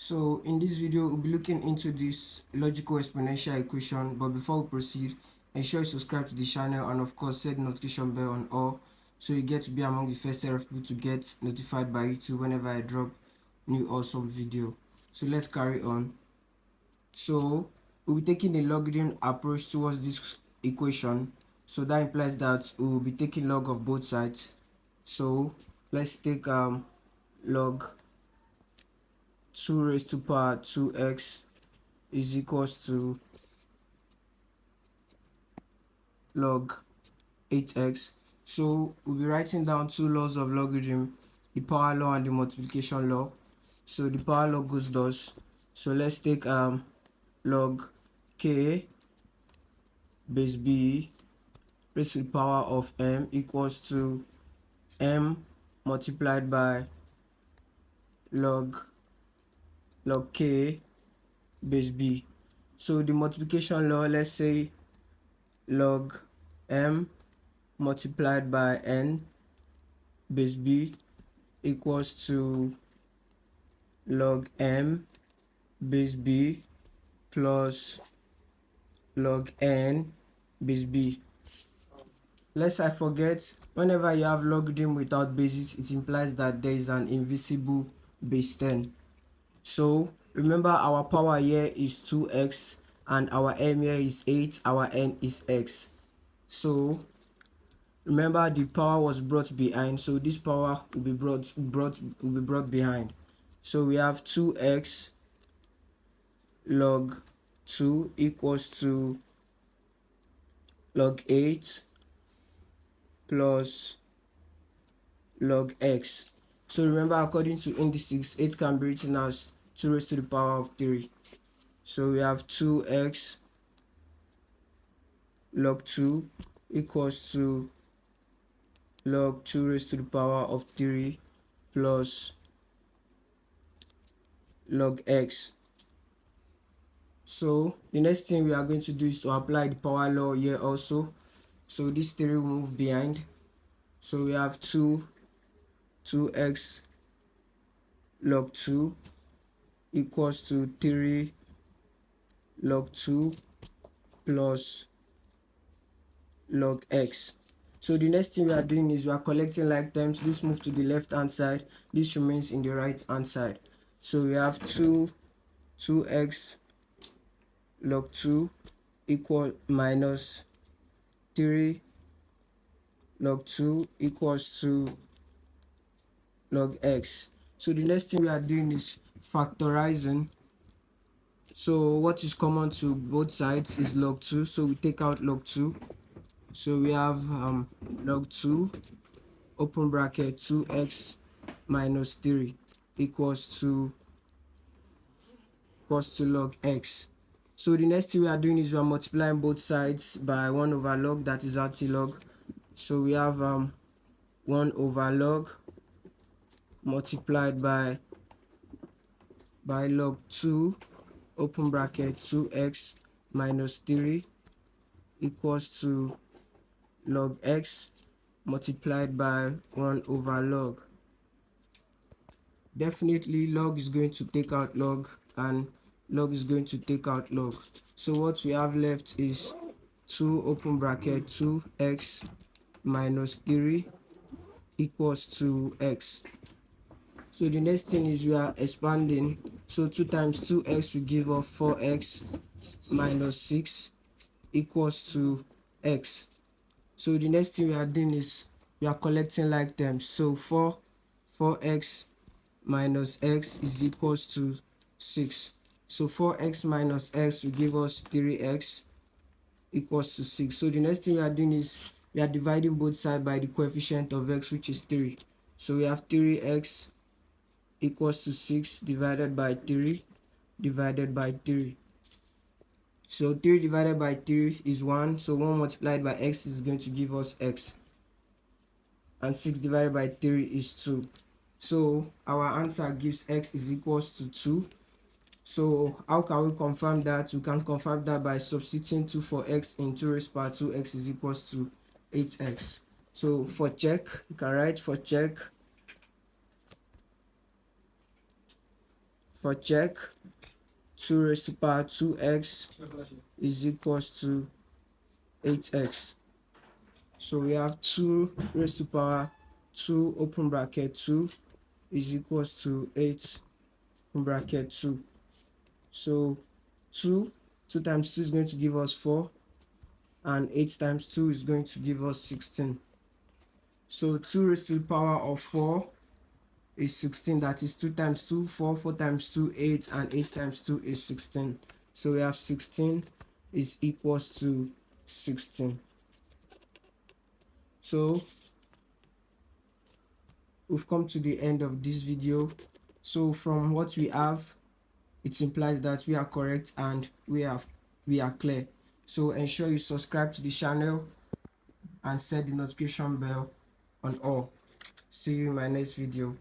So in this video we'll be looking into this logical exponential equation, but before we proceed, ensure you subscribe to the channel and of course set the notification bell on all so you get to be among the first set of people to get notified by YouTube whenever I drop new awesome video. So let's carry on. So we'll be taking the logarithm approach towards this equation, so that implies that we will be taking log of both sides. So let's take log 2 raised to power 2x is equals to log 8x. So we'll be writing down two laws of logarithm, the power law and the multiplication law. So the power law goes thus. So let's take log k base b raised to the power of m equals to m multiplied by log k base b. So the multiplication law, let's say log m multiplied by n base b equals to log m base b plus log n base b. Lest I forget, whenever you have logarithm without basis, it implies that there is an invisible base 10. So remember, our power here is 2x and our m here is 8, our n is x. So remember, the power was brought behind, so this power will be brought behind. So we have 2x log 2 equals to log 8 plus log x. So remember, according to indices, 8 can be written as 2 raised to the power of 3. So we have 2x log 2 equals to log 2 raised to the power of 3 plus log x. So the next thing we are going to do is to apply the power law here also. So this 3 will move behind. So we have 2x log 2 equals to 3 log 2 plus log x. So the next thing we are doing is we are collecting like terms. This moves to the left hand side, this remains in the right hand side. So we have 2x log 2 equal minus 3 log 2 equals to log x. So the next thing we are doing is factorizing. So what is common to both sides is log 2, so we take out log 2. So we have log 2 open bracket 2x minus 3 equals to log x. So the next thing we are doing is we are multiplying both sides by 1 over log, that is anti-log. So we have 1 over log multiplied by log 2 open bracket 2x minus 3 equals to log x multiplied by 1 over log. Definitely log is going to take out log and log is going to take out log. So what we have left is 2 open bracket 2x minus 3 equals to x. So the next thing is we are expanding. So 2 times 2x will give us 4x minus 6 equals to x. So the next thing we are doing is we are collecting like terms. So 4x minus x is equals to 6. So 4x minus x will give us 3x equals to 6. So the next thing we are doing is we are dividing both sides by the coefficient of x, which is 3. So we have 3x equals to 6 divided by 3 divided by 3. So 3 divided by 3 is 1. So 1 multiplied by x is going to give us x. And 6 divided by 3 is 2. So our answer gives x is equals to 2. So how can we confirm that? We can confirm that by substituting 2 for x in 2 raised power 2x is equals to 8x. So for check, you can write for check For check, 2 raised to power 2x is equals to 8x. So we have 2 raised to power 2 open bracket 2 is equals to 8 open bracket 2. So 2 times 2 is going to give us 4, and 8 times 2 is going to give us 16. So 2 raised to the power of 4 is 16. That is 2 times 2, 4, 4 times 2, 8, and 8 times 2 is 16. So we have 16 is equals to 16. So we've come to the end of this video. So from what we have, it implies that we are correct and we are clear. So ensure you subscribe to the channel and set the notification bell on all. See you in my next video.